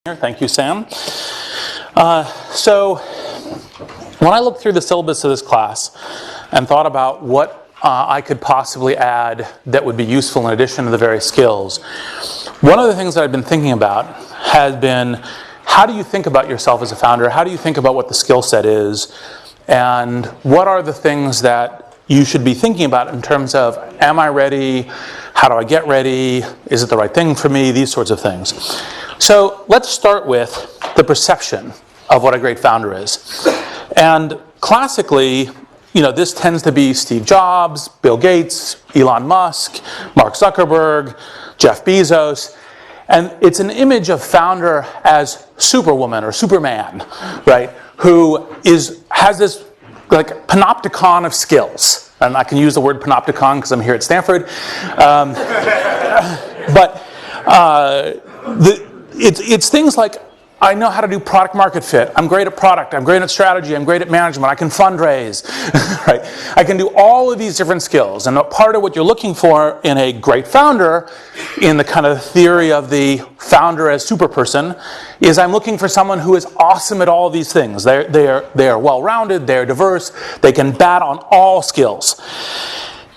Thank you, Sam. So when I looked through the syllabus of this class and thought about what I could possibly add that would be useful in addition to the various skills, one of the things that I've been thinking about has been, how do you think about yourself as a founder? How do you think about what the skill set is? And what are the things that you should be thinking about in terms of, am I ready? How do I get ready? Is it the right thing for me? These sorts of things. So let's start with the perception of what a great founder is. And classically, this tends to be Steve Jobs, Bill Gates, Elon Musk, Mark Zuckerberg, Jeff Bezos. And it's an image of founder as Superwoman or Superman, right? Who has this like panopticon of skills. And I can use the word panopticon because I'm here at Stanford. It's things like, I know how to do product market fit. I'm great at product. I'm great at strategy. I'm great at management. I can fundraise. Right? I can do all of these different skills. And part of what you're looking for in a great founder, in the kind of theory of the founder as superperson, is I'm looking for someone who is awesome at all of these things. They are well-rounded. They're diverse. They can bat on all skills.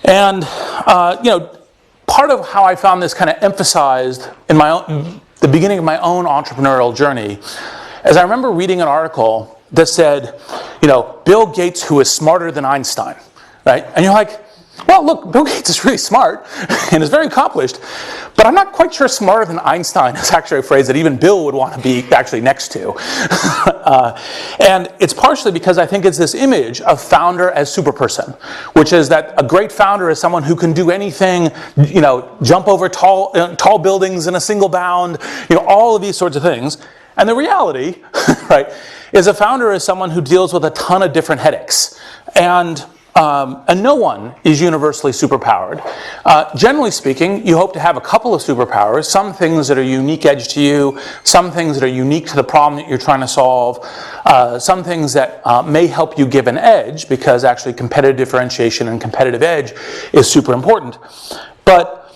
And part of how I found this kind of emphasized in the beginning of my own entrepreneurial journey, as I remember reading an article that said, Bill Gates, who is smarter than Einstein, right? And you're like, well, look, Bill Gates is really smart and is very accomplished, but I'm not quite sure smarter than Einstein is actually a phrase that even Bill would want to be actually next to. And it's partially because I think it's this image of founder as superperson, which is that a great founder is someone who can do anything, jump over tall buildings in a single bound, all of these sorts of things. And the reality, right, is a founder is someone who deals with a ton of different headaches. And no one is universally superpowered. Generally speaking, you hope to have a couple of superpowers, some things that are unique edge to you, some things that are unique to the problem that you're trying to solve, some things that may help you give an edge, because actually competitive differentiation and competitive edge is super important. But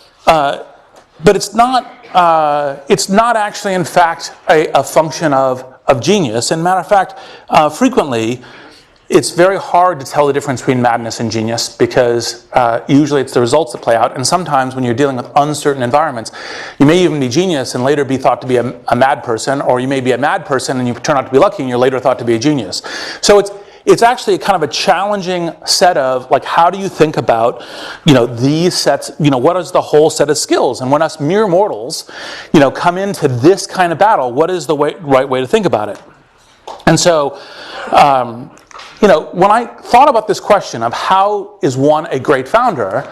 it's not actually, in fact, a function of genius. And matter of fact, frequently, it's very hard to tell the difference between madness and genius, because usually it's the results that play out. And sometimes when you're dealing with uncertain environments, you may even be genius and later be thought to be a mad person, or you may be a mad person and you turn out to be lucky and you're later thought to be a genius. So it's actually kind of a challenging set of, like, how do you think about, these sets, what is the whole set of skills? And when us mere mortals, come into this kind of battle, what is the right way to think about it? And so, when I thought about this question of how is one a great founder,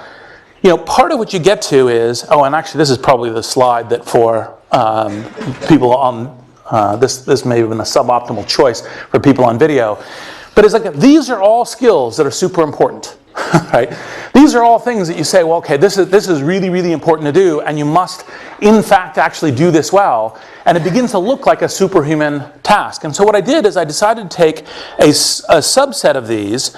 part of what you get to is, and actually this is probably the slide that for people on, this may have been a suboptimal choice for people on video, but it's like, these are all skills that are super important, right? These are all things that you say, well, okay, this is really, really important to do, and you must, in fact, actually do this well. And it begins to look like a superhuman task. And so what I did is I decided to take a subset of these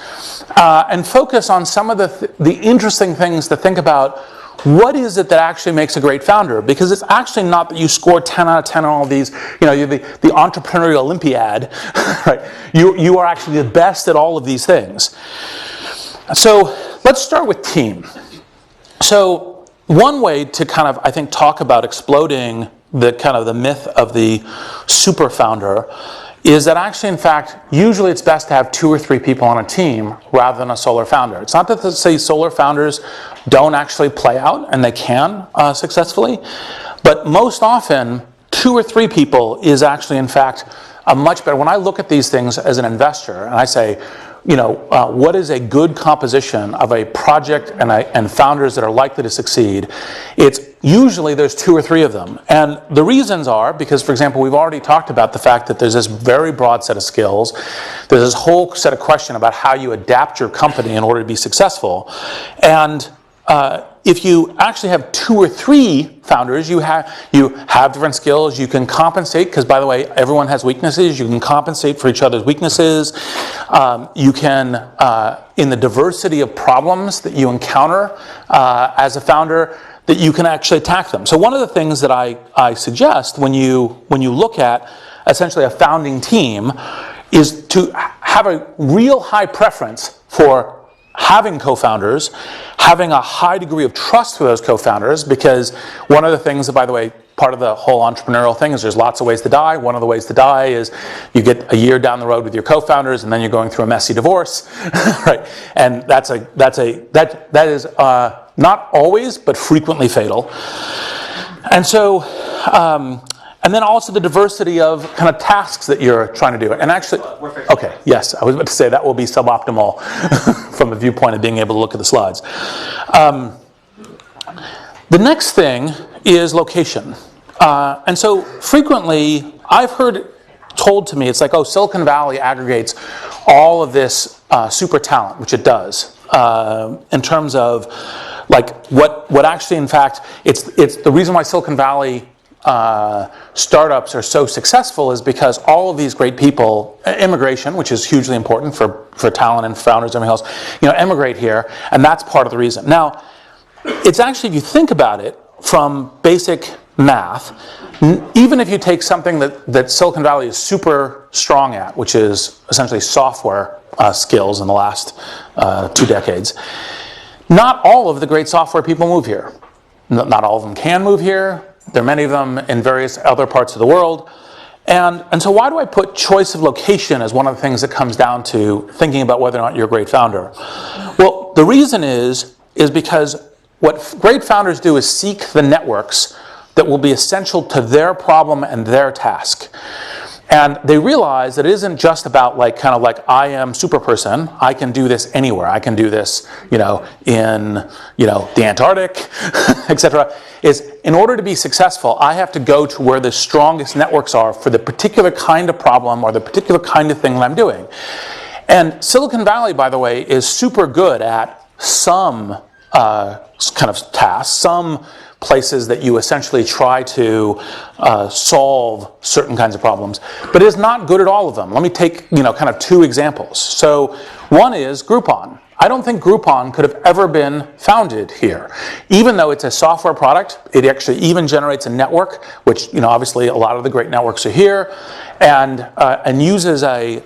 and focus on some of the interesting things to think about. What is it that actually makes a great founder? Because it's actually not that you score 10 out of 10 on all these, you're the entrepreneurial Olympiad, right? You are actually the best at all of these things. So let's start with team. So one way to kind of, I think, talk about exploding the myth of the super founder is that actually, in fact, usually it's best to have 2 or 3 people on a team rather than a solo founder. It's not that to say solo founders don't actually play out, and they can successfully, but most often 2 or 3 people is actually, in fact, a much better. When I look at these things as an investor and I say, what is a good composition of a project and founders that are likely to succeed? It's usually there's 2 or 3 of them. And the reasons are because, for example, we've already talked about the fact that there's this very broad set of skills. There's this whole set of question about how you adapt your company in order to be successful. And if you actually have 2 or 3 founders, you have different skills. You can compensate, because, by the way, everyone has weaknesses. You can compensate for each other's weaknesses. You can, in the diversity of problems that you encounter as a founder, that you can actually attack them. So one of the things that I suggest when you look at essentially a founding team is to have a real high preference for having co-founders, having a high degree of trust for those co-founders, because one of the things that, by the way, part of the whole entrepreneurial thing is there's lots of ways to die. One of the ways to die is you get a year down the road with your co-founders and then you're going through a messy divorce, right? And that is not always, but frequently fatal. And so, and then also the diversity of kind of tasks that you're trying to do. And actually, okay, yes, I was about to say that will be suboptimal from the viewpoint of being able to look at the slides. The next thing is location. And so frequently, I've heard told to me, it's like, oh, Silicon Valley aggregates all of this super talent, which it does, in terms of like what actually, in fact, it's the reason why Silicon Valley startups are so successful is because all of these great people, immigration, which is hugely important for talent and founders and everything else, emigrate here, and that's part of the reason. Now, it's actually, if you think about it from basic math, even if you take something that Silicon Valley is super strong at, which is essentially software skills in the last 2 decades, not all of the great software people move here. Not all of them can move here. There are many of them in various other parts of the world. And so why do I put choice of location as one of the things that comes down to thinking about whether or not you're a great founder? Well, the reason is because what great founders do is seek the networks that will be essential to their problem and their task. And they realize that it isn't just about kind of like I am super person. I can do this anywhere. I can do this, in the Antarctic, etc. Is in order to be successful, I have to go to where the strongest networks are for the particular kind of problem or the particular kind of thing that I'm doing. And Silicon Valley, by the way, is super good at some kind of tasks, some places that you essentially try to solve certain kinds of problems, but is not good at all of them. Let me take kind of 2 examples. So one is Groupon. I don't think Groupon could have ever been founded here. Even though it's a software product, it actually even generates a network, which obviously a lot of the great networks are here, and uses a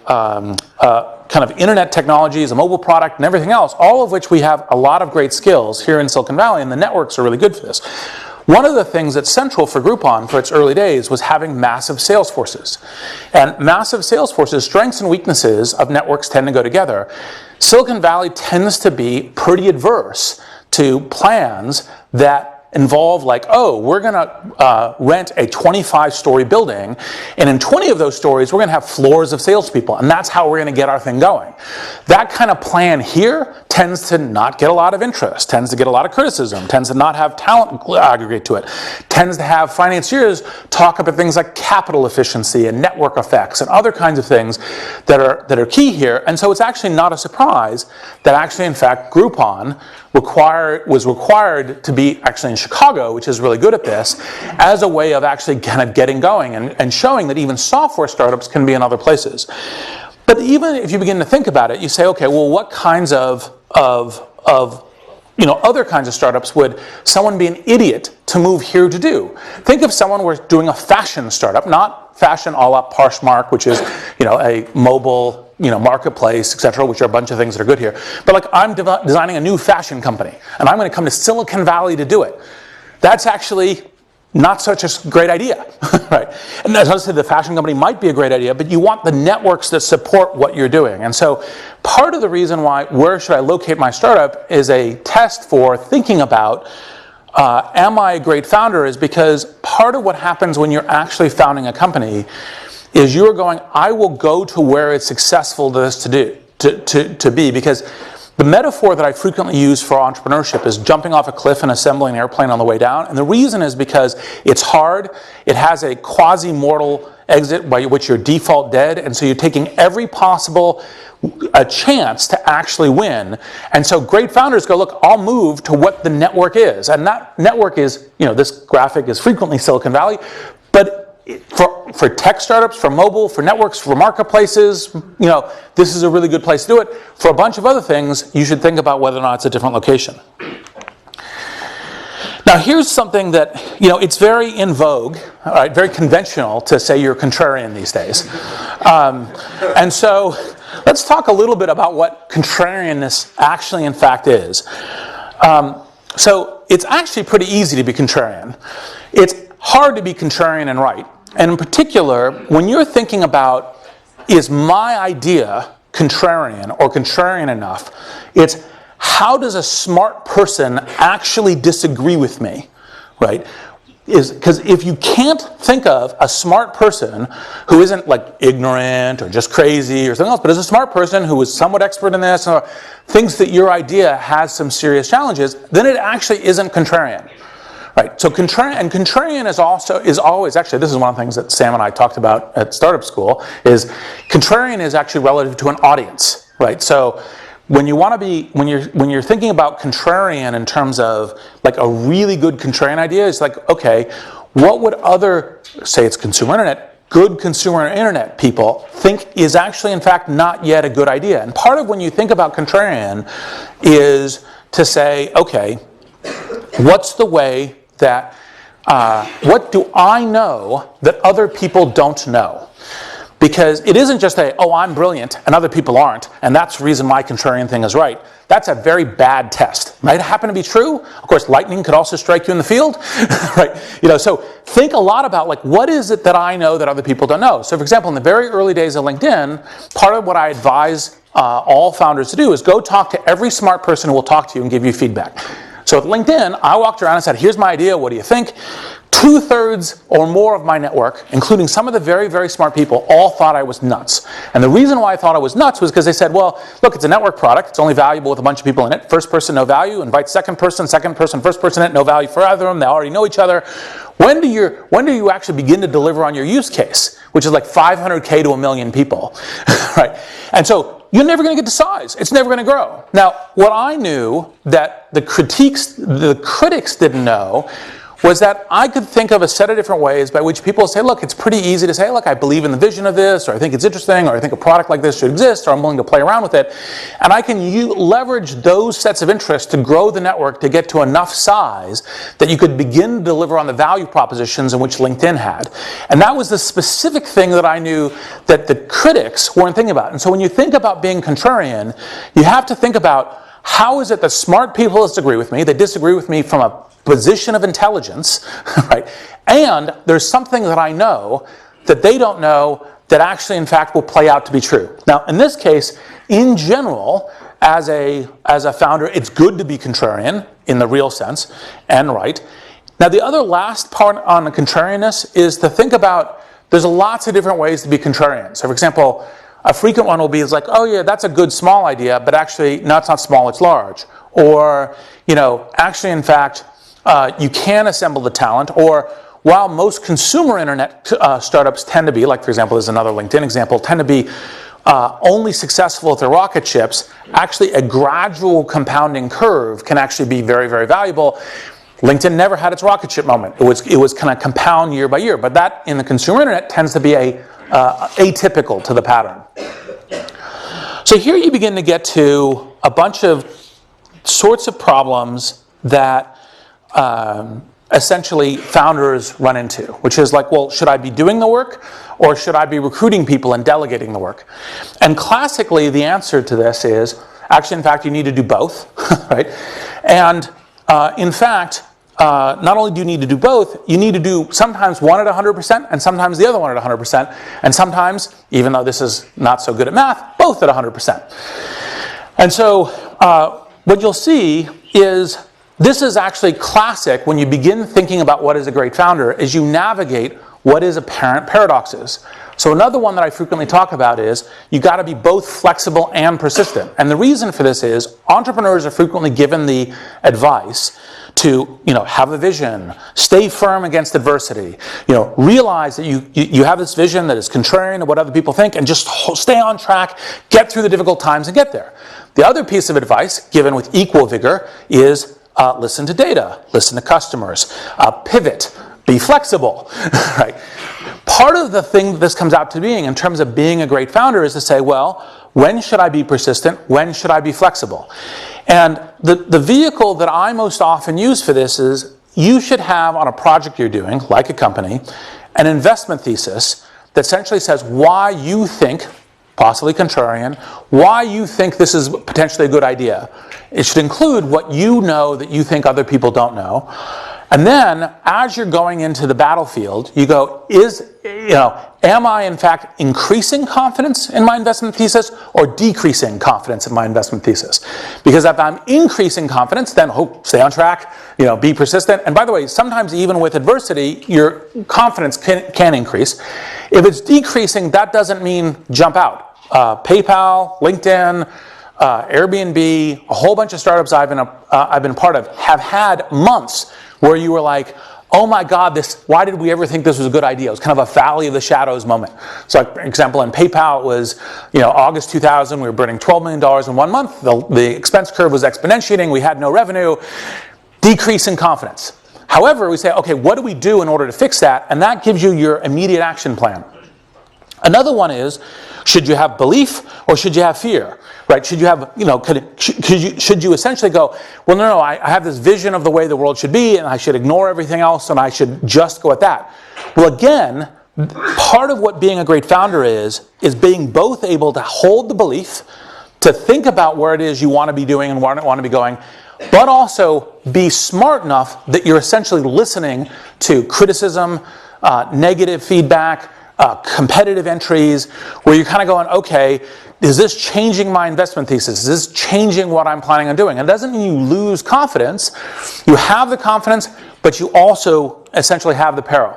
kind of internet technologies, a mobile product, and everything else, all of which we have a lot of great skills here in Silicon Valley, and the networks are really good for this. One of the things that's central for Groupon for its early days was having massive sales forces. And massive sales forces, strengths and weaknesses of networks tend to go together. Silicon Valley tends to be pretty adverse to plans that involve we're going to rent a 25-story building, and in 20 of those stories, we're going to have floors of salespeople, and that's how we're going to get our thing going. That kind of plan here tends to not get a lot of interest, tends to get a lot of criticism, tends to not have talent aggregate to it, tends to have financiers talk about things like capital efficiency and network effects and other kinds of things that are key here. And so it's actually not a surprise that actually, in fact, Groupon was required to be actually in Chicago, which is really good at this, as a way of actually kind of getting going and showing that even software startups can be in other places. But even if you begin to think about it, you say, okay, well, what kinds of other kinds of startups would someone be an idiot to move here to do? Think if someone were doing a fashion startup, not fashion a la Poshmark, which is a mobile marketplace, etc., which are a bunch of things that are good here. But I'm designing a new fashion company, and I'm going to come to Silicon Valley to do it. That's actually not such a great idea, right? And as I said, the fashion company might be a great idea, but you want the networks that support what you're doing. And so part of the reason why where should I locate my startup is a test for thinking about am I a great founder, is because part of what happens when you're actually founding a company is you're going, I will go to where it's successful to be, because the metaphor that I frequently use for entrepreneurship is jumping off a cliff and assembling an airplane on the way down. And the reason is because it's hard, it has a quasi-mortal exit by which you're default dead, and so you're taking every possible chance to actually win. And so great founders go, look, I'll move to what the network is. And that network is, this graphic is frequently Silicon Valley, but for tech startups, for mobile, for networks, for marketplaces, this is a really good place to do it. For a bunch of other things, you should think about whether or not it's a different location. Now here's something that, it's very in vogue, right, very conventional to say you're contrarian these days. And so let's talk a little bit about what contrarianness actually in fact is. So it's actually pretty easy to be contrarian. It's hard to be contrarian and right. And in particular, when you're thinking about, is my idea contrarian or contrarian enough, it's how does a smart person actually disagree with me, right? Because if you can't think of a smart person who isn't like ignorant or just crazy or something else, but is a smart person who is somewhat expert in this or thinks that your idea has some serious challenges, then it actually isn't contrarian. Right, so contrarian is always, actually this is one of the things that Sam and I talked about at startup school, is contrarian is actually relative to an audience, right? So when you want to be, when you're thinking about contrarian in terms of like a really good contrarian idea, it's like, okay, what would other, say it's consumer internet, good consumer internet people think is actually in fact not yet a good idea? And part of when you think about contrarian is to say, okay, what's the way that, what do I know that other people don't know? Because it isn't just I'm brilliant and other people aren't, and that's the reason my contrarian thing is right. That's a very bad test. Might happen to be true. Of course, lightning could also strike you in the field, right? So think a lot about like, what is it that I know that other people don't know? So for example, in the very early days of LinkedIn, part of what I advise all founders to do is go talk to every smart person who will talk to you and give you feedback. So at LinkedIn, I walked around and said, here's my idea, what do you think? 2/3 or more of my network, including some of the very, very smart people, all thought I was nuts. And the reason why I thought I was nuts was because they said, well, look, it's a network product. It's only valuable with a bunch of people in it. First person, no value. Invite second person, first person in it, no value for either of them. They already know each other. When do you actually begin to deliver on your use case, which is like 500K to 1 million people, right? And so you're never going to get to size. It's never going to grow. Now, what I knew that the critics didn't know was that I could think of a set of different ways by which people say, look, it's pretty easy to say, look, I believe in the vision of this, or I think it's interesting, or I think a product like this should exist, or I'm willing to play around with it. And I can leverage those sets of interests to grow the network to get to enough size that you could begin to deliver on the value propositions in which LinkedIn had. And that was the specific thing that I knew that the critics weren't thinking about. And so when you think about being contrarian, you have to think about how is it that smart people disagree with me? They disagree with me from a position of intelligence, right? And there's something that I know that they don't know that actually in fact will play out to be true. Now in this case, in general, as a founder, it's good to be contrarian in the real sense and right. Now the other last part on the contrarianness is to think about, there's lots of different ways to be contrarian. So for example, a frequent one will be like, oh yeah, that's a good small idea, but actually, no, it's not small, it's large. Or, actually in fact, you can assemble the talent, or while most consumer internet startups tend to be, like for example, there's another LinkedIn example, tend to be only successful with their rocket ships, actually a gradual compounding curve can actually be very, very valuable. LinkedIn never had its rocket ship moment. It was kind of compound year by year, but that in the consumer internet tends to be atypical to the pattern. So here you begin to get to a bunch of sorts of problems that essentially founders run into, which is like, well, should I be doing the work or should I be recruiting people and delegating the work? And classically, the answer to this is, actually, in fact, you need to do both, right? And in fact, not only do you need to do both, you need to do sometimes one at 100% and sometimes the other one at 100%. And sometimes, even though this is not so good at math, both at 100%. And so what you'll see is this is actually classic when you begin thinking about what is a great founder, is you navigate what is apparent paradoxes. So another one that I frequently talk about is you got to be both flexible and persistent. And the reason for this is entrepreneurs are frequently given the advice to, have a vision, stay firm against adversity, realize that you have this vision that is contrarian to what other people think, and just stay on track, get through the difficult times and get there. The other piece of advice given with equal vigor is listen to data, listen to customers, pivot, be flexible, right? Part of the thing that this comes out to being in terms of being a great founder is to say, well, when should I be persistent? When should I be flexible? And the vehicle that I most often use for this is you should have on a project you're doing, like a company, an investment thesis that essentially says why you think, possibly contrarian, why you think this is potentially a good idea. It should include what you know that you think other people don't know. And then, as you're going into the battlefield, you go, am I in fact increasing confidence in my investment thesis or decreasing confidence in my investment thesis? Because if I'm increasing confidence, then stay on track, be persistent. And by the way, sometimes even with adversity, your confidence can increase. If it's decreasing, that doesn't mean jump out. PayPal, LinkedIn, Airbnb, a whole bunch of startups I've been part of have had months where you were like, oh my God, why did we ever think this was a good idea? It was kind of a valley of the shadows moment. So like, for example, in PayPal, it was August 2000, we were burning $12 million in 1 month. The expense curve was exponentiating. We had no revenue. Decrease in confidence. However, we say, okay, what do we do in order to fix that? And that gives you your immediate action plan. Another one is, should you have belief or should you have fear? Right? Should you have, should you essentially go, well, no, I have this vision of the way the world should be and I should ignore everything else and I should just go at that. Well, again, part of what being a great founder is being both able to hold the belief, to think about where it is you want to be doing and where you want to be going, but also be smart enough that you're essentially listening to criticism, negative feedback, competitive entries, where you're kind of going, okay, is this changing my investment thesis? Is this changing what I'm planning on doing? And it doesn't mean you lose confidence. You have the confidence, but you also essentially have the peril.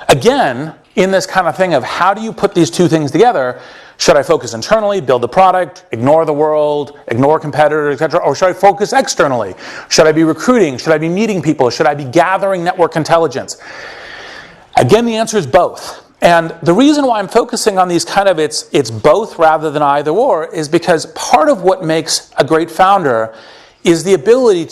Again, in this kind of thing of how do you put these two things together? Should I focus internally, build the product, ignore the world, ignore competitors, etc., or should I focus externally? Should I be recruiting? Should I be meeting people? Should I be gathering network intelligence? Again, the answer is both. And the reason why I'm focusing on these kind of it's both rather than either or is because part of what makes a great founder is the ability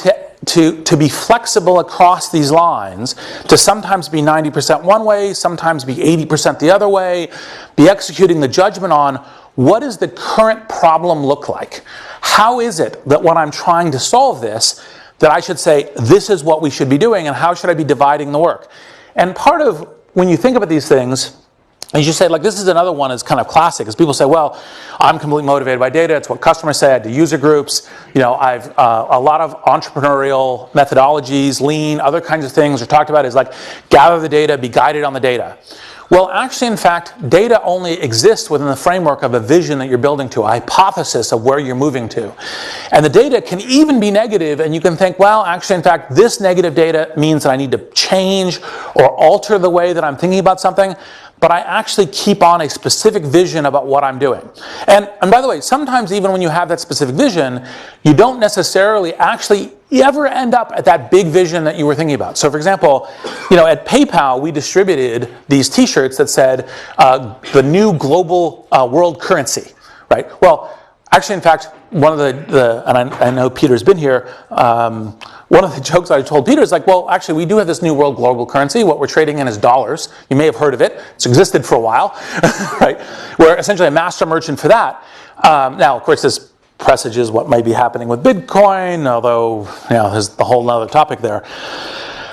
to be flexible across these lines, to sometimes be 90% one way, sometimes be 80% the other way, be executing the judgment on what does the current problem look like? How is it that when I'm trying to solve this, that I should say, this is what we should be doing and how should I be dividing the work? And part of when you think about these things, and you say, like, this is another one that's kind of classic, is people say, well, I'm completely motivated by data. It's what customers say. I do user groups. I've a lot of entrepreneurial methodologies, lean, other kinds of things are talked about is like gather the data, be guided on the data. Well, actually, in fact, data only exists within the framework of a vision that you're building to, a hypothesis of where you're moving to. And the data can even be negative, and you can think, well, actually, in fact, this negative data means that I need to change or alter the way that I'm thinking about something, but I actually keep on a specific vision about what I'm doing. And by the way, sometimes even when you have that specific vision, you don't necessarily actually ever end up at that big vision that you were thinking about. So for example, at PayPal, we distributed these t-shirts that said, the new global world currency, right? Well, actually, in fact, one of the and I know Peter's been here, one of the jokes I told Peter is like, well, actually, we do have this new world global currency. What we're trading in is dollars. You may have heard of it. It's existed for a while, right? We're essentially a master merchant for that. Now, of course, this presages what might be happening with Bitcoin, although, there's a whole other topic there.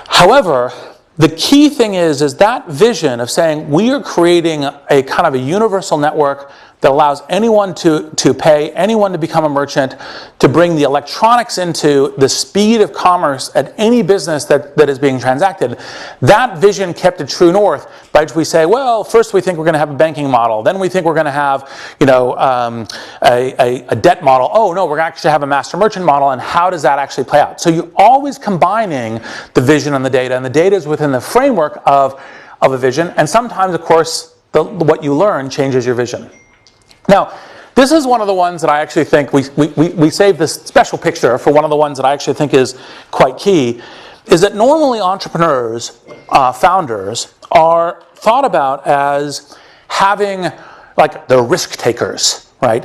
However, the key thing is that vision of saying we are creating a kind of a universal network that allows anyone to pay, anyone to become a merchant, to bring the electronics into the speed of commerce at any business that is being transacted. That vision kept a true north, by which we say, well, first we think we're going to have a banking model, then we think we're going to have, a debt model. Oh no, we're going to actually have a master merchant model, and how does that actually play out? So you're always combining the vision and the data is within the framework of a vision, and sometimes, of course, what you learn changes your vision. Now, this is one of the ones that I actually think we saved this special picture for one of the ones that I actually think is quite key, is that normally entrepreneurs, founders, are thought about as having, like, they're risk takers, right?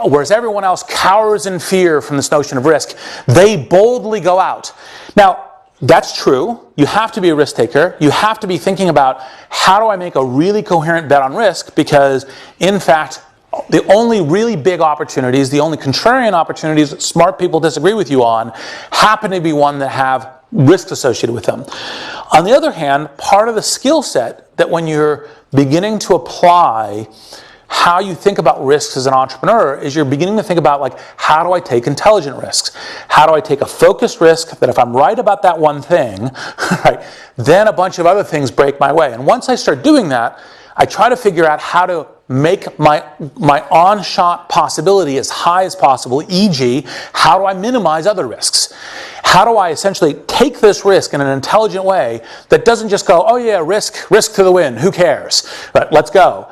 Whereas everyone else cowers in fear from this notion of risk, they boldly go out. Now, that's true. You have to be a risk taker. You have to be thinking about how do I make a really coherent bet on risk, because in fact, the only really big opportunities, the only contrarian opportunities that smart people disagree with you on, happen to be one that have risks associated with them. On the other hand, part of the skill set that when you're beginning to apply how you think about risks as an entrepreneur is you're beginning to think about, like, how do I take intelligent risks? How do I take a focused risk that if I'm right about that one thing, right, then a bunch of other things break my way. And once I start doing that, I try to figure out how to make my on-shot possibility as high as possible, e.g., how do I minimize other risks? How do I essentially take this risk in an intelligent way that doesn't just go, oh yeah, risk to the wind, who cares? But let's go.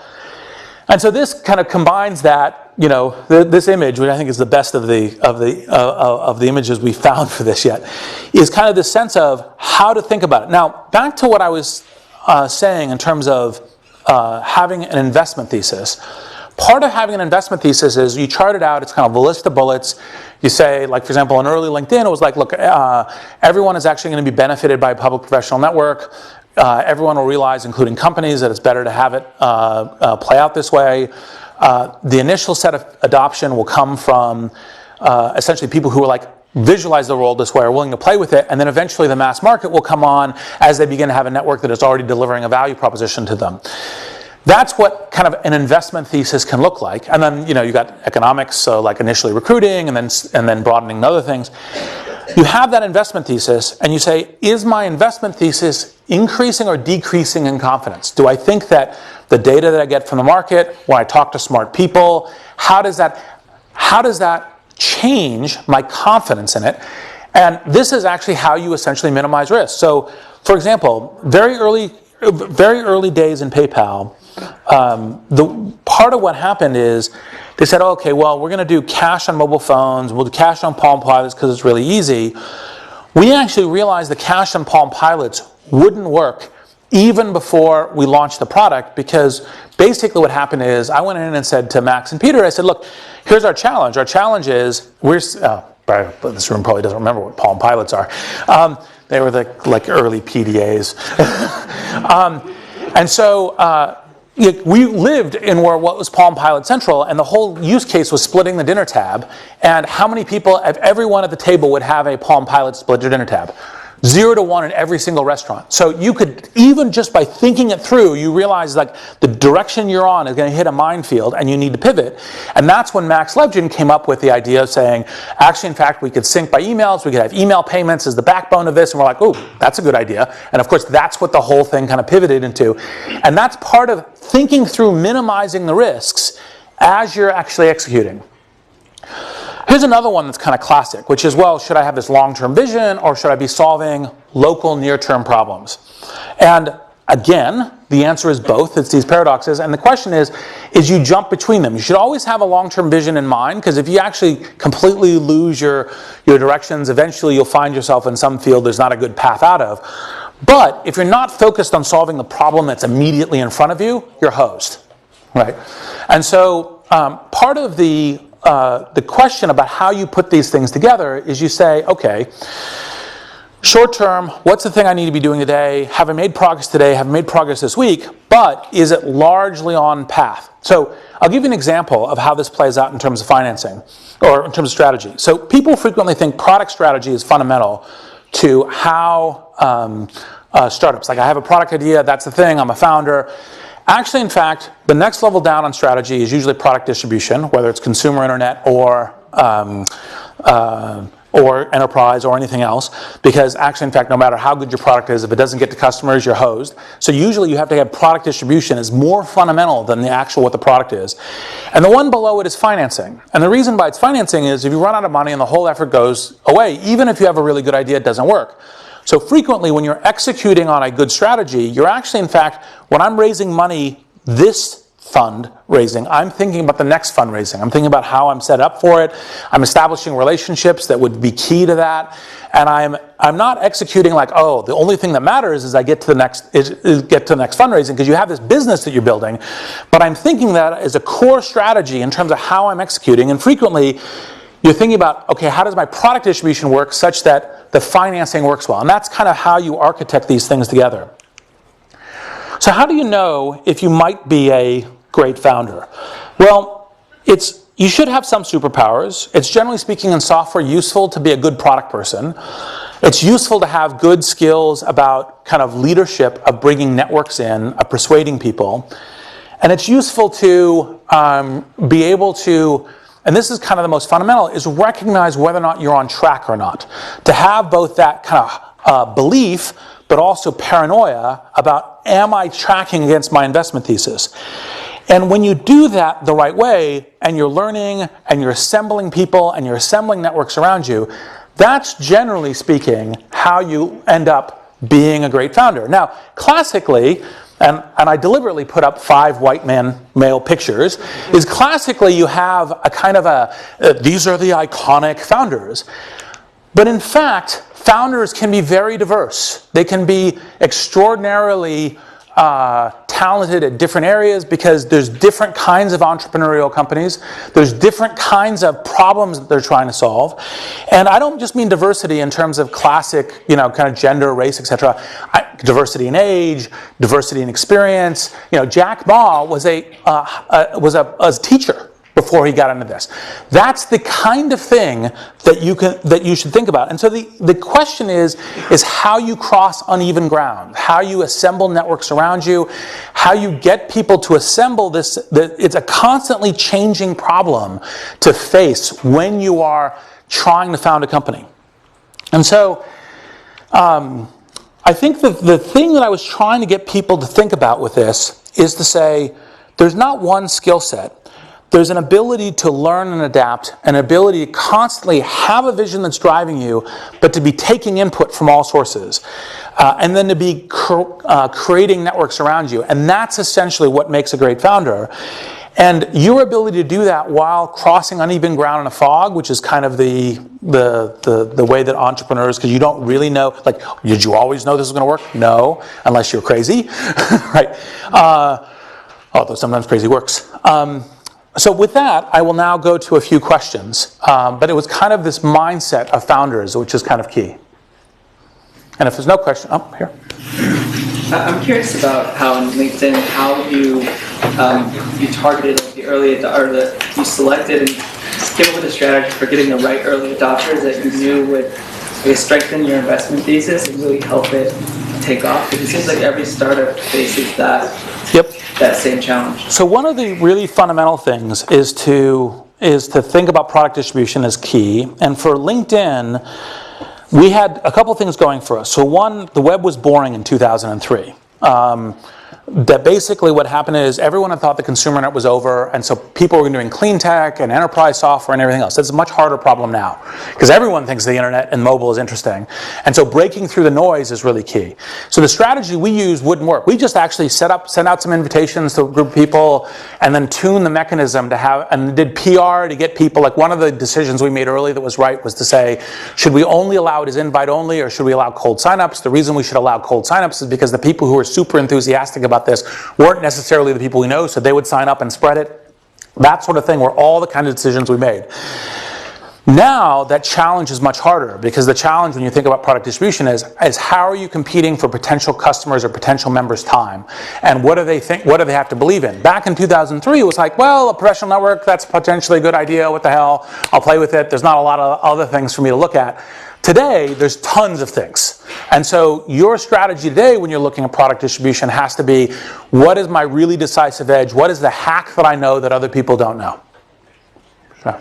And so this kind of combines that, this image, which I think is the best of the images we found for this yet, is kind of this sense of how to think about it. Now, back to what I was saying in terms of having an investment thesis. Part of having an investment thesis is you chart it out. It's kind of a list of bullets. You say, like, for example, in early LinkedIn, it was like, look, everyone is actually going to be benefited by a public professional network. Everyone will realize, including companies, that it's better to have it play out this way. The initial set of adoption will come from essentially people who are like, visualize the world this way, are willing to play with it, and then eventually the mass market will come on as they begin to have a network that is already delivering a value proposition to them. That's what kind of an investment thesis can look like. And then, you got economics, so like initially recruiting and then broadening and other things. You have that investment thesis and you say, is my investment thesis increasing or decreasing in confidence? Do I think that the data that I get from the market, when I talk to smart people, how does that change my confidence in it? And this is actually how you essentially minimize risk. So, for example, very early days in PayPal, the part of what happened is they said, okay, well, we're going to do cash on mobile phones. We'll do cash on Palm Pilots because it's really easy. We actually realized the cash on Palm Pilots wouldn't work even before we launched the product, because basically what happened is I went in and said to Max and Peter, I said, look, here's our challenge. Our challenge is, this room probably doesn't remember what Palm Pilots are. They were the early PDAs. And so we lived in what was Palm Pilot Central, and the whole use case was splitting the dinner tab. And how many people, everyone at the table would have a Palm Pilot split dinner tab? 0 to 1 in every single restaurant. So you could, even just by thinking it through, you realize like the direction you're on is going to hit a minefield and you need to pivot. And that's when Max Levchin came up with the idea of saying, actually, in fact, we could sync by emails. We could have email payments as the backbone of this. And we're like, oh, that's a good idea. And of course, that's what the whole thing kind of pivoted into. And that's part of thinking through minimizing the risks as you're actually executing. Here's another one that's kind of classic, which is, well, should I have this long-term vision or should I be solving local near-term problems? And again, the answer is both. It's these paradoxes. And the question is you jump between them. You should always have a long-term vision in mind, because if you actually completely lose your directions, eventually you'll find yourself in some field there's not a good path out of. But if you're not focused on solving the problem that's immediately in front of you, you're hosed, right? And so part of the question about how you put these things together is you say, okay, short term, what's the thing I need to be doing today? Have I made progress today? Have I made progress this week? But is it largely on path? So I'll give you an example of how this plays out in terms of financing or in terms of strategy. So people frequently think product strategy is fundamental to how startups, like I have a product idea, that's the thing, I'm a founder. Actually, in fact, the next level down on strategy is usually product distribution, whether it's consumer internet or enterprise or anything else, because actually, in fact, no matter how good your product is, if it doesn't get to customers, you're hosed. So usually you have to have product distribution is more fundamental than the actual what the product is. And the one below it is financing. And the reason why it's financing is if you run out of money and the whole effort goes away, even if you have a really good idea, it doesn't work. So frequently when you're executing on a good strategy, you're actually, in fact, when I'm raising money, this fundraising, I'm thinking about the next fundraising. I'm thinking about how I'm set up for it. I'm establishing relationships that would be key to that. And I'm not executing like, oh, the only thing that matters is I get to the next fundraising, because you have this business that you're building. But I'm thinking that as a core strategy in terms of how I'm executing. And frequently you're thinking about, okay, how does my product distribution work such that the financing works well? And that's kind of how you architect these things together. So how do you know if you might be a great founder? Well, you should have some superpowers. It's generally speaking in software useful to be a good product person. It's useful to have good skills about kind of leadership, of bringing networks in, of persuading people. And it's useful to be able to, and this is kind of the most fundamental, is recognize whether or not you're on track or not. To have both that kind of belief, but also paranoia about, am I tracking against my investment thesis? And when you do that the right way, and you're learning, and you're assembling people, and you're assembling networks around you, that's generally speaking how you end up being a great founder. Now, classically, and I deliberately put up 5 white male pictures, is classically you have a kind of these are the iconic founders. But in fact, founders can be very diverse. They can be extraordinarily talented at different areas because there's different kinds of entrepreneurial companies. There's different kinds of problems that they're trying to solve. And I don't just mean diversity in terms of classic, kind of gender, race, etc. Diversity in age, diversity in experience. Jack Ma was a teacher before he got into this. That's the kind of thing that you should think about. And so the question is how you cross uneven ground, how you assemble networks around you, how you get people to assemble this. It's a constantly changing problem to face when you are trying to found a company. And so I think the thing that I was trying to get people to think about with this is to say, there's not one skill set. There's an ability to learn and adapt, an ability to constantly have a vision that's driving you, but to be taking input from all sources, and then to be creating networks around you. And that's essentially what makes a great founder. And your ability to do that while crossing uneven ground in a fog, which is kind of the way that entrepreneurs, because you don't really know, like, did you always know this was going to work? No, unless you're crazy, right? Although sometimes crazy works. So with that, I will now go to a few questions. But it was kind of this mindset of founders, which is kind of key. And if there's no question, here. I'm curious about how in LinkedIn, how you targeted the early adopters, you selected and came up with a strategy for getting the right early adopters that you knew would strengthen your investment thesis and really help it take off. Because it seems like every startup faces that. Yep. That same challenge. So one of the really fundamental things is to think about product distribution as key. And for LinkedIn, we had a couple things going for us. So one, the web was boring in 2003. That basically what happened is everyone had thought the consumer net was over, and so people were doing clean tech and enterprise software and everything else. That's a much harder problem now because everyone thinks the internet and mobile is interesting. And so breaking through the noise is really key. So the strategy we used wouldn't work. We just actually sent out some invitations to a group of people and then tuned the mechanism to have, and did PR to get people. Like one of the decisions we made early that was right was to say, should we only allow it as invite only or should we allow cold signups? The reason we should allow cold signups is because the people who are super enthusiastic about this weren't necessarily the people we know, so they would sign up and spread it. That sort of thing were all the kind of decisions we made. Now that challenge is much harder because the challenge when you think about product distribution is how are you competing for potential customers or potential members' time, and what do they think? What do they have to believe in? Back in 2003, it was like, well, a professional network, that's potentially a good idea. What the hell? I'll play with it. There's not a lot of other things for me to look at. Today, there's tons of things. And so your strategy today when you're looking at product distribution has to be, what is my really decisive edge? What is the hack that I know that other people don't know? So.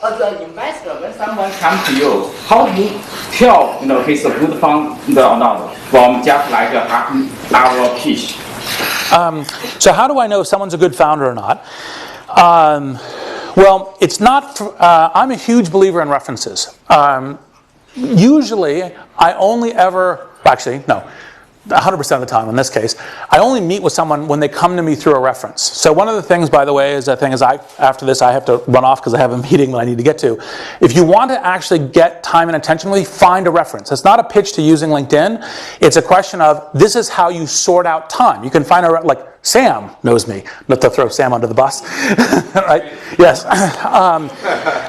As an investor, when someone comes to you, how do you tell he's a good founder or not from just like our pitch? So how do I know if someone's a good founder or not? Well, it's not. I'm a huge believer in references. Usually, I only ever. Actually, no. 100% of the time in this case, I only meet with someone when they come to me through a reference. So one of the things, by the way, after this I have to run off because I have a meeting that I need to get to. If you want to actually get time and attention with me, find a reference. It's not a pitch to using LinkedIn. It's a question of this is how you sort out time. You can find like Sam knows me, not to throw Sam under the bus, right? Yes.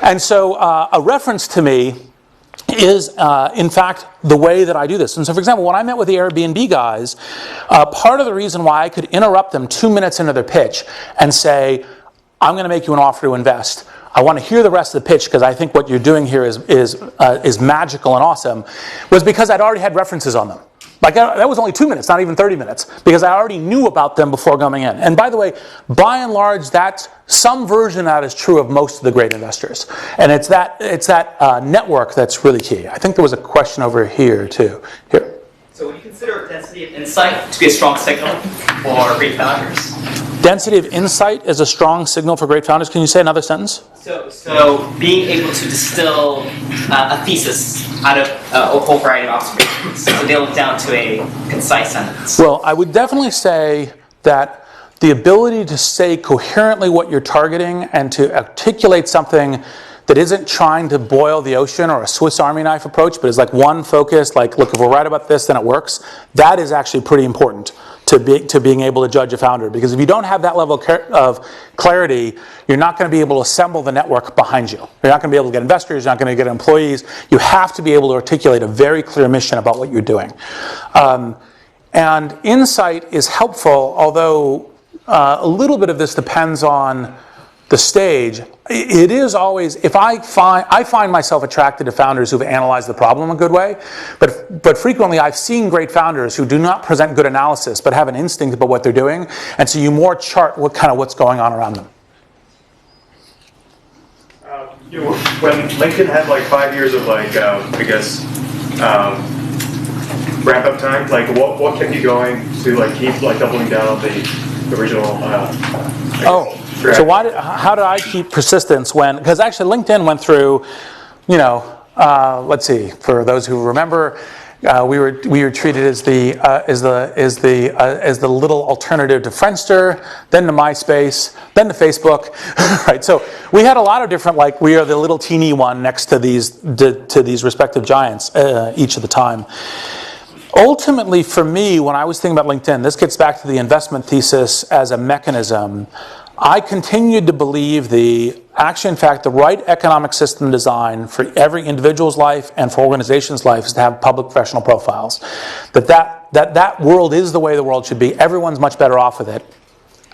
And so a reference to me is, in fact, the way that I do this. And so, for example, when I met with the Airbnb guys, part of the reason why I could interrupt them 2 minutes into their pitch and say, I'm going to make you an offer to invest. I want to hear the rest of the pitch because I think what you're doing here is magical and awesome, was because I'd already had references on them. Like, that was only 2 minutes, not even 30 minutes, because I already knew about them before coming in. And by the way, by and large, that's some version of that is true of most of the great investors. And it's that network that's really key. I think there was a question over here, too. Here. So would you consider density of insight to be a strong signal for great founders? Density of insight is a strong signal for great founders. Can you say another sentence? So being able to distill a thesis out of a whole variety of observations, so nail it down to a concise sentence. Well, I would definitely say that the ability to say coherently what you're targeting and to articulate something that isn't trying to boil the ocean or a Swiss Army knife approach, but is like one focus, like, look, if we're right about this, then it works. That is actually pretty important to being able to judge a founder. Because if you don't have that level of clarity, you're not going to be able to assemble the network behind you. You're not going to be able to get investors, you're not going to get employees. You have to be able to articulate a very clear mission about what you're doing. And insight is helpful, although a little bit of this depends on the stage. It is always, if I find myself attracted to founders who've analyzed the problem a good way, but frequently I've seen great founders who do not present good analysis but have an instinct about what they're doing, and so you more chart what's going on around them. When LinkedIn had like 5 years of ramp up time, like what kept you going to like keep like doubling down on the original? So how did I keep persistence when? Because actually LinkedIn went through, let's see, for those who remember, we were treated as the little alternative to Friendster, then to MySpace, then to Facebook, right? So we had a lot of different, like, we are the little teeny one next to these respective giants each of the time. Ultimately, for me, when I was thinking about LinkedIn, this gets back to the investment thesis as a mechanism. I continued to believe the right economic system design for every individual's life and for organizations' life is to have public professional profiles. That world is the way the world should be. Everyone's much better off with it.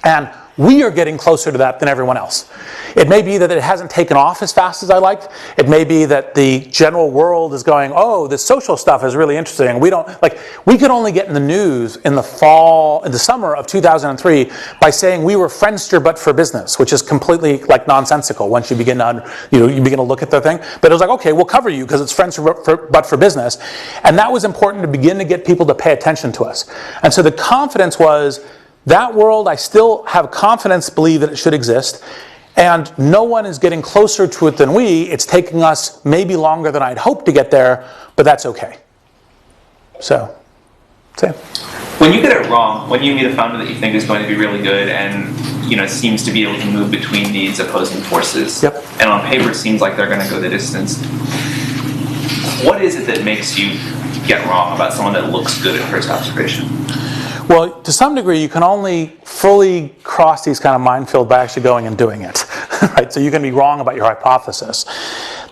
And we are getting closer to that than everyone else. It may be that it hasn't taken off as fast as I liked. It may be that the general world is going, oh, this social stuff is really interesting. We could only get in the news in the summer of 2003 by saying we were Friendster but for business, which is completely like nonsensical once you begin to look at the thing. But it was like, okay, we'll cover you because it's Friendster but for business. And that was important to begin to get people to pay attention to us. And so the confidence was, that world, I still have confidence to believe that it should exist, and no one is getting closer to it than we. It's taking us maybe longer than I'd hoped to get there, but that's okay. So, same. When you get it wrong, when you meet a founder that you think is going to be really good and seems to be able to move between these opposing forces, yep, and on paper seems like they're going to go the distance, what is it that makes you get wrong about someone that looks good at first observation? Well, to some degree, you can only fully cross these kind of minefields by actually going and doing it, right? So you can be wrong about your hypothesis.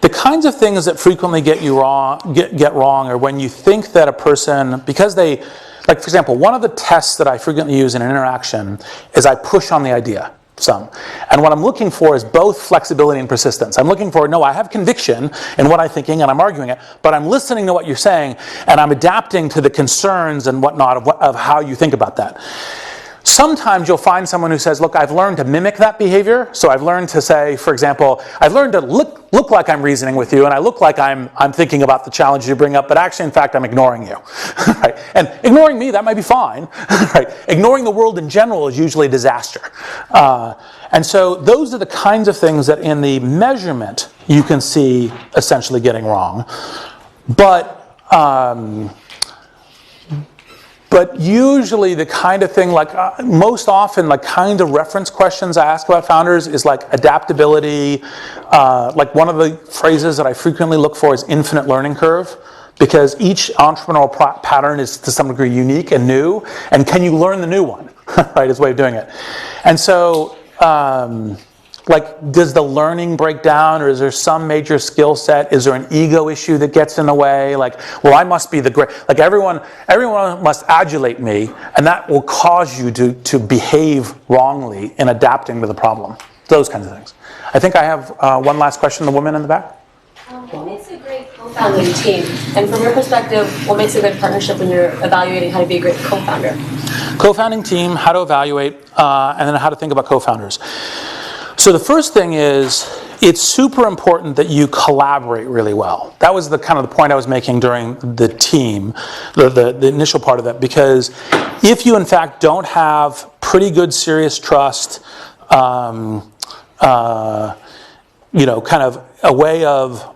The kinds of things that frequently get wrong are when you think that a person, because they, like for example, one of the tests that I frequently use in an interaction is I push on the idea some. And what I'm looking for is both flexibility and persistence. I'm looking for, no, I have conviction in what I'm thinking and I'm arguing it, but I'm listening to what you're saying and I'm adapting to the concerns and whatnot of how you think about that. Sometimes you'll find someone who says, look, I've learned to mimic that behavior. So I've learned to say, for example, I've learned to look like I'm reasoning with you and I look like I'm thinking about the challenges you bring up, but actually, in fact, I'm ignoring you. Right? And ignoring me, that might be fine. Right? Ignoring the world in general is usually a disaster. And so those are the kinds of things that in the measurement you can see essentially getting wrong. But usually the kind of thing, like most often, like kind of reference questions I ask about founders is like adaptability. Like one of the phrases that I frequently look for is infinite learning curve, because each entrepreneurial pattern is to some degree unique and new, and can you learn the new one, right, is a way of doing it. And so, like, does the learning break down, or is there some major skill set? Is there an ego issue that gets in the way? Like, well, I must be the great. Like, everyone must adulate me, and that will cause you to behave wrongly in adapting to the problem. those kinds of things. I think I have one last question, the woman in the back. What makes a great co-founding team? And from your perspective, what makes a good partnership when you're evaluating how to be a great co-founder? Co-founding team, how to evaluate, and then how to think about co-founders. So the first thing is, it's super important that you collaborate really well. That was the kind of the point I was making during the team, the initial part of that, because if you in fact don't have pretty good serious trust, kind of a way of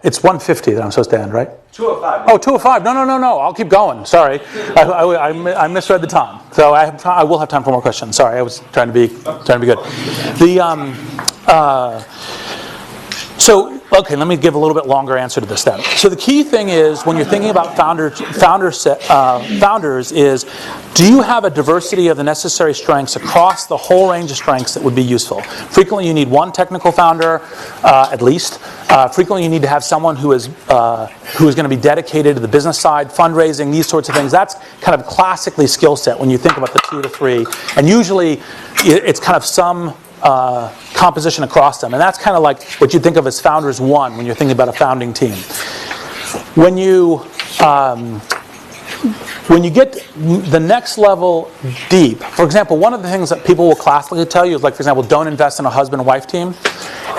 it's 150 that I'm supposed to end, right? 205. Oh, 205. No. I'll keep going. Sorry. I misread the time. So I will have time for more questions. Sorry, I was trying to be good. Okay, let me give a little bit longer answer to this then. So the key thing is, when you're thinking about founders is, do you have a diversity of the necessary strengths across the whole range of strengths that would be useful? Frequently you need one technical founder, at least. Frequently you need to have someone who is going to be dedicated to the business side, fundraising, these sorts of things. That's kind of classically skill set when you think about the 2 to 3. And usually it's kind of some composition across them. And that's kind of like what you think of as Founders 1 when you're thinking about a founding team. When you get the next level deep, for example, one of the things that people will classically tell you is, like, for example, don't invest in a husband-wife team.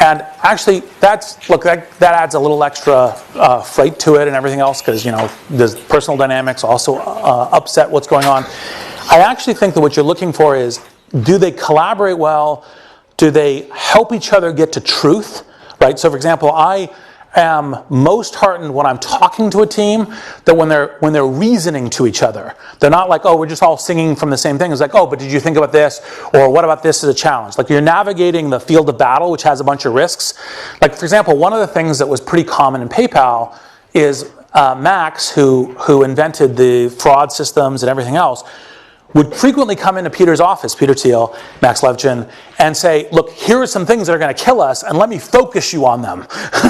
And actually, that adds a little extra freight to it and everything else, because, there's personal dynamics also upset what's going on. I actually think that what you're looking for is, do they collaborate well? Do they help each other get to truth? Right? So, for example, I am most heartened when I'm talking to a team that when they're reasoning to each other. They're not like, oh, we're just all singing from the same thing. It's like, oh, but did you think about this? Or what about this as a challenge? Like, you're navigating the field of battle, which has a bunch of risks. Like, for example, one of the things that was pretty common in PayPal is Max, who invented the fraud systems and everything else, would frequently come into Peter's office, Peter Thiel, Max Levchin, and say, look, here are some things that are going to kill us, and let me focus you on them.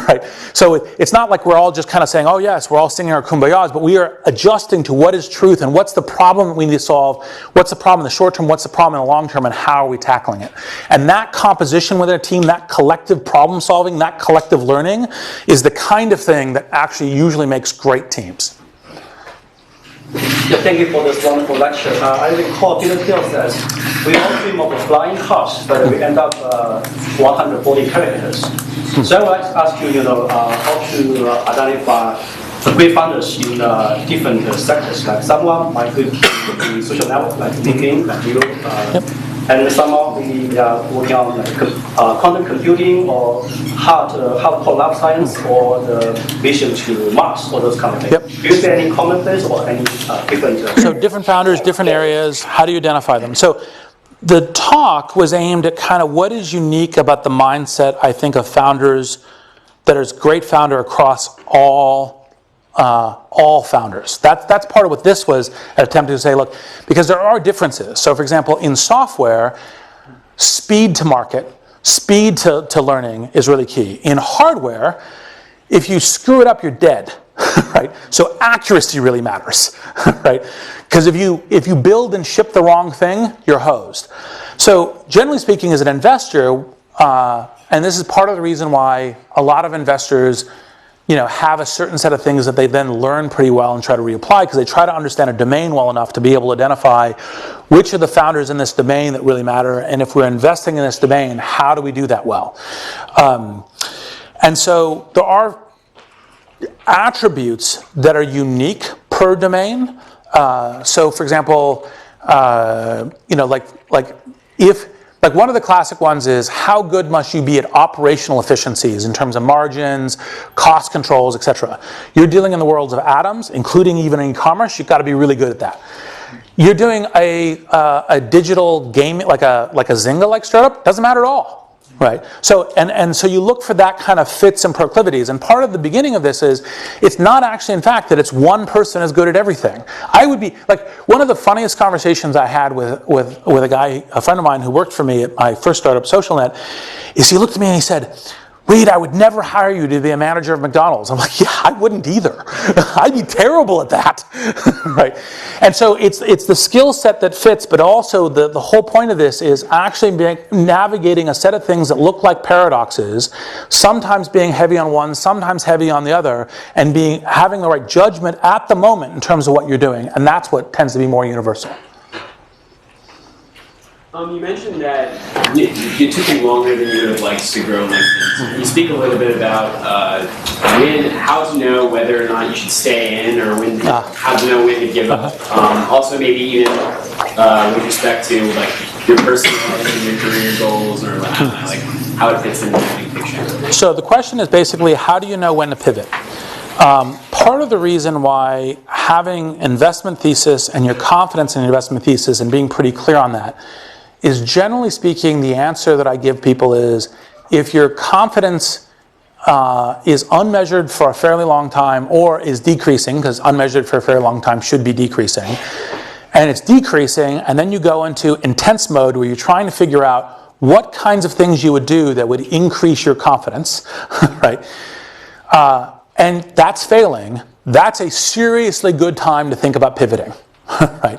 Right? So it's not like we're all just kind of saying, oh yes, we're all singing our kumbayas, but we are adjusting to what is truth and what's the problem that we need to solve, what's the problem in the short term, what's the problem in the long term, and how are we tackling it. And that composition within a team, that collective problem solving, that collective learning, is the kind of thing that actually usually makes great teams. Yeah, thank you for this wonderful lecture. I recall Peter Thiel says, we all dream of a flying cars, but we end up 140 characters. So I would like to ask you, how to identify the great founders in different sectors. Like someone might go to social network, like LinkedIn, like you, and someone we are working on like quantum computing or hardcore lab science or the mission to Mars or those kind of things. Yep. Do you see any common things or any different? So different founders, different areas, how do you identify them? So the talk was aimed at kind of what is unique about the mindset, I think, of founders that is great founder across all founders. That's part of what this was, an attempt to say, look, because there are differences. So, for example, in software, speed to market, speed to learning is really key. In hardware, if you screw it up, you're dead. Right? So accuracy really matters. Right? Because if you build and ship the wrong thing, you're hosed. So, generally speaking, as an investor, and this is part of the reason why a lot of investors have a certain set of things that they then learn pretty well and try to reapply, because they try to understand a domain well enough to be able to identify which are the founders in this domain that really matter, and if we're investing in this domain, how do we do that well? And so there are attributes that are unique per domain. So, for example, like one of the classic ones is, how good must you be at operational efficiencies in terms of margins, cost controls, etc. You're dealing in the worlds of atoms, including even in e-commerce. You've got to be really good at that. You're doing a digital game like a Zynga-like startup, doesn't matter at all. Right. So and so you look for that kind of fits and proclivities. And part of the beginning of this is, it's not actually in fact that it's one person is good at everything. I would be like, one of the funniest conversations I had with a friend of mine who worked for me at my first startup, SocialNet, is he looked at me and he said, Reed, I would never hire you to be a manager of McDonald's. I'm like, yeah, I wouldn't either. I'd be terrible at that, right? And so it's the skill set that fits, but also the whole point of this is actually navigating a set of things that look like paradoxes, sometimes being heavy on one, sometimes heavy on the other, and having the right judgment at the moment in terms of what you're doing. And that's what tends to be more universal. You mentioned that it took you longer than you would have liked to grow LinkedIn. So can you speak a little bit about how to know whether or not you should stay in, or how to know when to give up? Also, maybe even with respect to like your personal and your career goals, or like how it fits into the big picture. So the question is basically, how do you know when to pivot? Part of the reason why having investment thesis and your confidence in your investment thesis and being pretty clear on that is, generally speaking, the answer that I give people is, if your confidence is unmeasured for a fairly long time or is decreasing, because unmeasured for a fairly long time should be decreasing, and it's decreasing, and then you go into intense mode where you're trying to figure out what kinds of things you would do that would increase your confidence, right? And that's failing, that's a seriously good time to think about pivoting, right?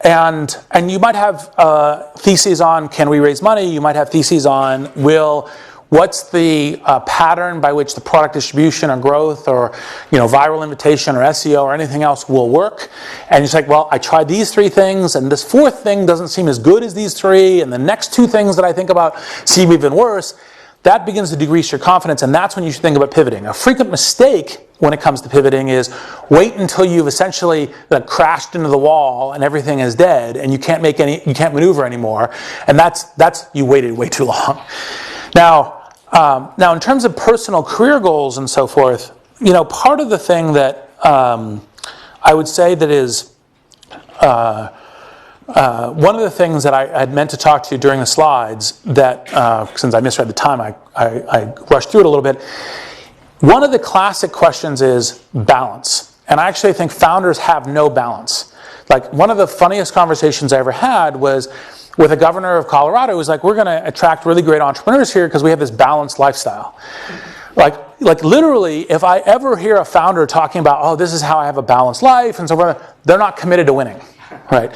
And you might have theses on, can we raise money? You might have theses on, what's the pattern by which the product distribution or growth or viral invitation or SEO or anything else will work? And you're like, well, I tried these 3 things, and this 4th thing doesn't seem as good as these 3, and the next 2 things that I think about seem even worse. That begins to decrease your confidence, and that's when you should think about pivoting. A frequent mistake when it comes to pivoting is wait until you've essentially crashed into the wall and everything is dead and you can't maneuver anymore, and that's you waited way too long. Now in terms of personal career goals and so forth, part of the thing that I would say that is one of the things that I had meant to talk to you during the slides that, since I misread the time, I rushed through it a little bit. One of the classic questions is balance. And I actually think founders have no balance. Like, one of the funniest conversations I ever had was with a governor of Colorado who was like, we're going to attract really great entrepreneurs here because we have this balanced lifestyle. Like literally, if I ever hear a founder talking about, oh, this is how I have a balanced life and so forth, they're not committed to winning. Right?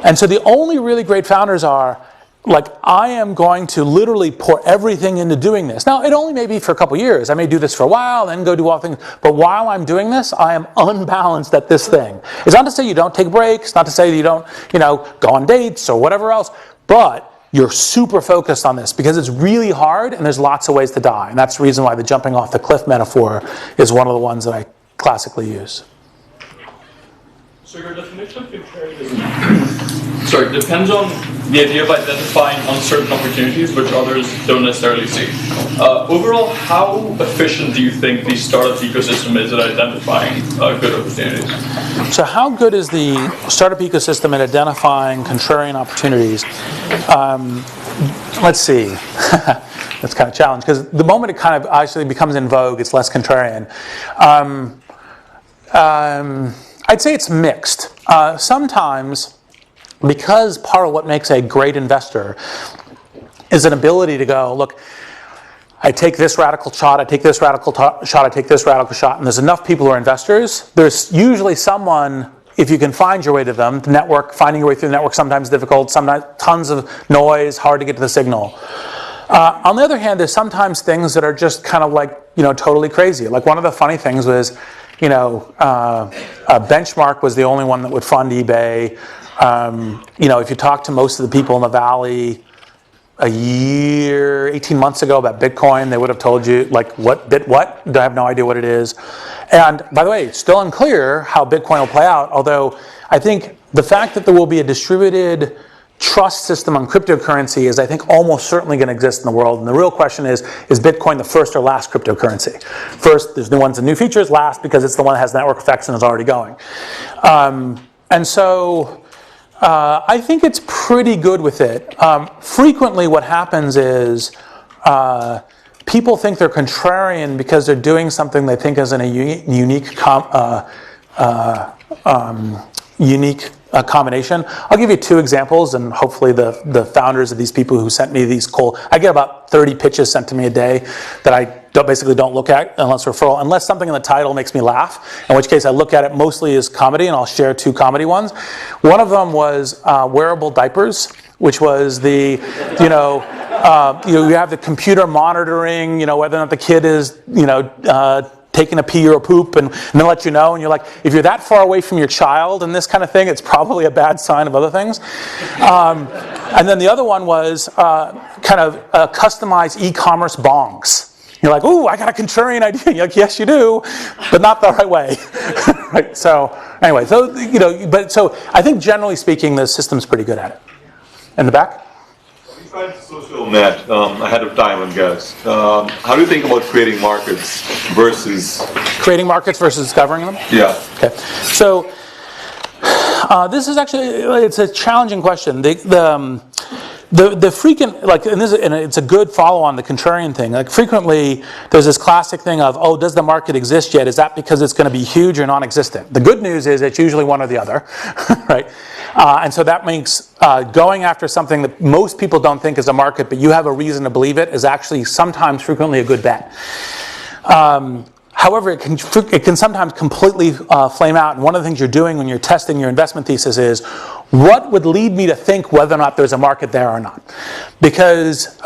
And so the only really great founders are, like, I am going to literally pour everything into doing this. Now, it only may be for a couple years. I may do this for a while, then go do all things. But while I'm doing this, I am unbalanced at this thing. It's not to say you don't take breaks, not to say that you don't, go on dates or whatever else. But you're super focused on this because it's really hard and there's lots of ways to die. And that's the reason why the jumping off the cliff metaphor is one of the ones that I classically use. So your definition of contrarianism depends on the idea of identifying uncertain opportunities which others don't necessarily see. Overall, how efficient do you think the startup ecosystem is at identifying good opportunities? So how good is the startup ecosystem at identifying contrarian opportunities? Let's see. That's kind of a challenge because the moment it kind of actually becomes in vogue, it's less contrarian. I'd say it's mixed. Sometimes, because part of what makes a great investor is an ability to go, look, I take this radical shot, I take this radical shot, I take this radical shot, and there's enough people who are investors. There's usually someone, if you can find your way to them, the network, finding your way through the network sometimes difficult, sometimes tons of noise, hard to get to the signal. On the other hand, there's sometimes things that are just kind of like, totally crazy. Like, one of the funny things was, Benchmark was the only one that would fund eBay. If you talk to most of the people in the Valley a year, 18 months ago about Bitcoin, they would have told you, like, what? I have no idea what it is. And by the way, it's still unclear how Bitcoin will play out, although I think the fact that there will be a distributed trust system on cryptocurrency is, I think, almost certainly going to exist in the world. And the real question is Bitcoin the first or last cryptocurrency? First, there's new ones and new features. Last, because it's the one that has network effects and is already going. And so I think it's pretty good with it. Frequently what happens is people think they're contrarian because they're doing something they think is in a unique combination. I'll give you 2 examples, and hopefully the founders of these people who sent me these I get about 30 pitches sent to me a day that I basically don't look at unless something in the title makes me laugh, in which case I look at it mostly as comedy, and I'll share 2 comedy ones. One of them was wearable diapers, which was you have the computer monitoring, whether or not the kid is, taking a pee or a poop, and they'll let you know, and you're like, if you're that far away from your child and this kind of thing, it's probably a bad sign of other things. And then the other one was customized e-commerce bongs. You're like, ooh, I got a contrarian idea. You're like, yes, you do, but not the right way. Right? So anyway, so I think generally speaking, the system's pretty good at it. In the back? Besides social net, ahead of time, I guess. How do you think about creating markets versus discovering them? Yeah. Okay. So this is actually it's a challenging question. The frequent, and it's a good follow on the contrarian thing. Like, frequently there's this classic thing of, oh, does the market exist yet? Is that because it's going to be huge or non-existent? The good news is it's usually one or the other, right? And so that makes going after something that most people don't think is a market, but you have a reason to believe it, is actually sometimes frequently a good bet. However, it can sometimes completely flame out. And one of the things you're doing when you're testing your investment thesis is, what would lead me to think whether or not there's a market there or not? Because,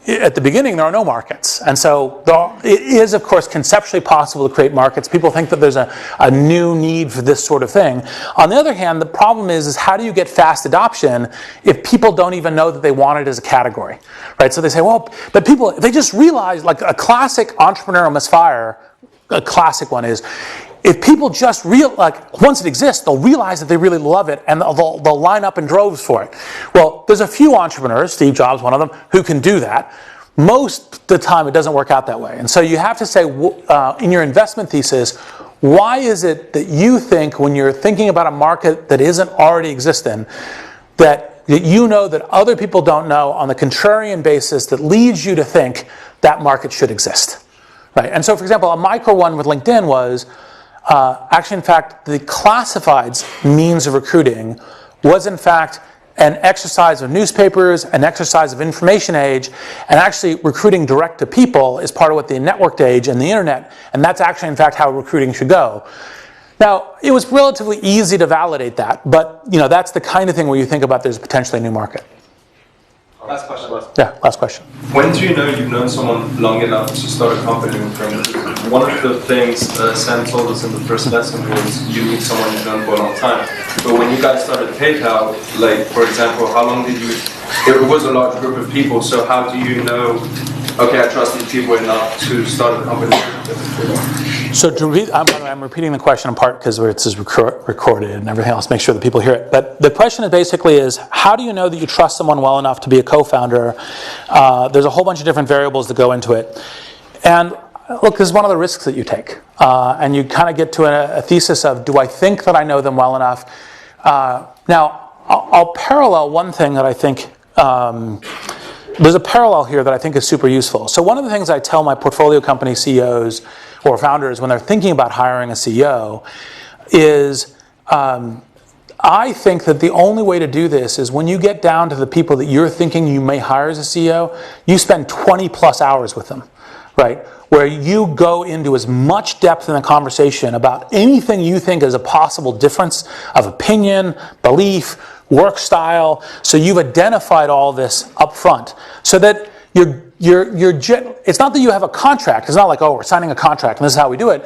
at the beginning, there are no markets. And so it is, of course, conceptually possible to create markets. People think that there's a new need for this sort of thing. On the other hand, the problem is how do you get fast adoption if people don't even know that they want it as a category? Right? So they say, well, but people, they just realize, like a classic entrepreneur misfire, a classic one is, if people just once it exists, they'll realize that they really love it, and they'll line up in droves for it. Well, there's a few entrepreneurs, Steve Jobs, one of them, who can do that. Most of the time, it doesn't work out that way. And so you have to say, in your investment thesis, why is it that you think, when you're thinking about a market that isn't already existing, that you know that other people don't know, on the contrarian basis that leads you to think that market should exist? Right? And so, for example, a micro one with LinkedIn was, actually, in fact, the classifieds means of recruiting was, in fact, an exercise of newspapers, an exercise of information age, and actually recruiting direct to people is part of what the networked age and the internet, and that's actually, in fact, how recruiting should go. Now, it was relatively easy to validate that, but that's the kind of thing where you think about there's potentially a new market. Last question. Yeah, last question. When do you know you've known someone long enough to start a company with them? One of the things Sam told us in the first lesson was you meet someone you've known for a long time. But when you guys started PayPal, for example, how long did you... It was a large group of people, so how do you know, okay, I trust these people enough to start a company? So I'm repeating the question in part because it's recorded and everything else, make sure that people hear it. But the question is basically how do you know that you trust someone well enough to be a co-founder? There's a whole bunch of different variables that go into it. And look, this is one of the risks that you take. And you kind of get to a thesis of, do I think that I know them well enough? Now, I'll parallel one thing that I think... there's a parallel here that I think is super useful. So one of the things I tell my portfolio company CEOs or founders when they're thinking about hiring a CEO is I think that the only way to do this is when you get down to the people that you're thinking you may hire as a CEO, you spend 20 plus hours with them, right? Where you go into as much depth in the conversation about anything you think is a possible difference of opinion, belief, work style. So you've identified all this up front so that it's not that you have a contract. It's not like, oh, we're signing a contract and this is how we do it.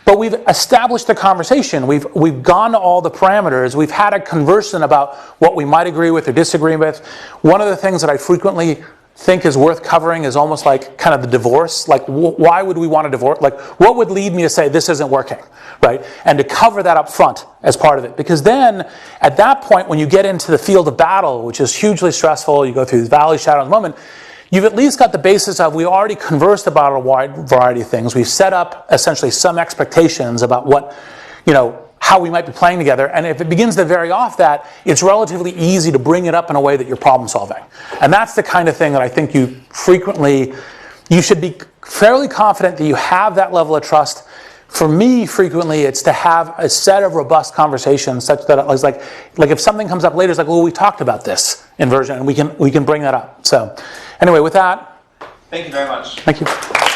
But we've established the conversation. We've gone to all the parameters. We've had a conversation about what we might agree with or disagree with. One of the things that I frequently think is worth covering is almost like kind of the divorce. Like, why would we want a divorce? Like, what would lead me to say this isn't working, right? And to cover that up front as part of it. Because then, at that point, when you get into the field of battle, which is hugely stressful, you go through these valley shadows moment, you've at least got the basis of, we already conversed about a wide variety of things. We've set up, essentially, some expectations about what, how we might be playing together. And if it begins to vary off that, it's relatively easy to bring it up in a way that you're problem solving. And that's the kind of thing that I think you should be fairly confident that you have that level of trust For me, frequently, it's to have a set of robust conversations such that it's like if something comes up later, it's like, well, we talked about this in version, and we can bring that up. So, anyway, with that, Thank you very much. thank you.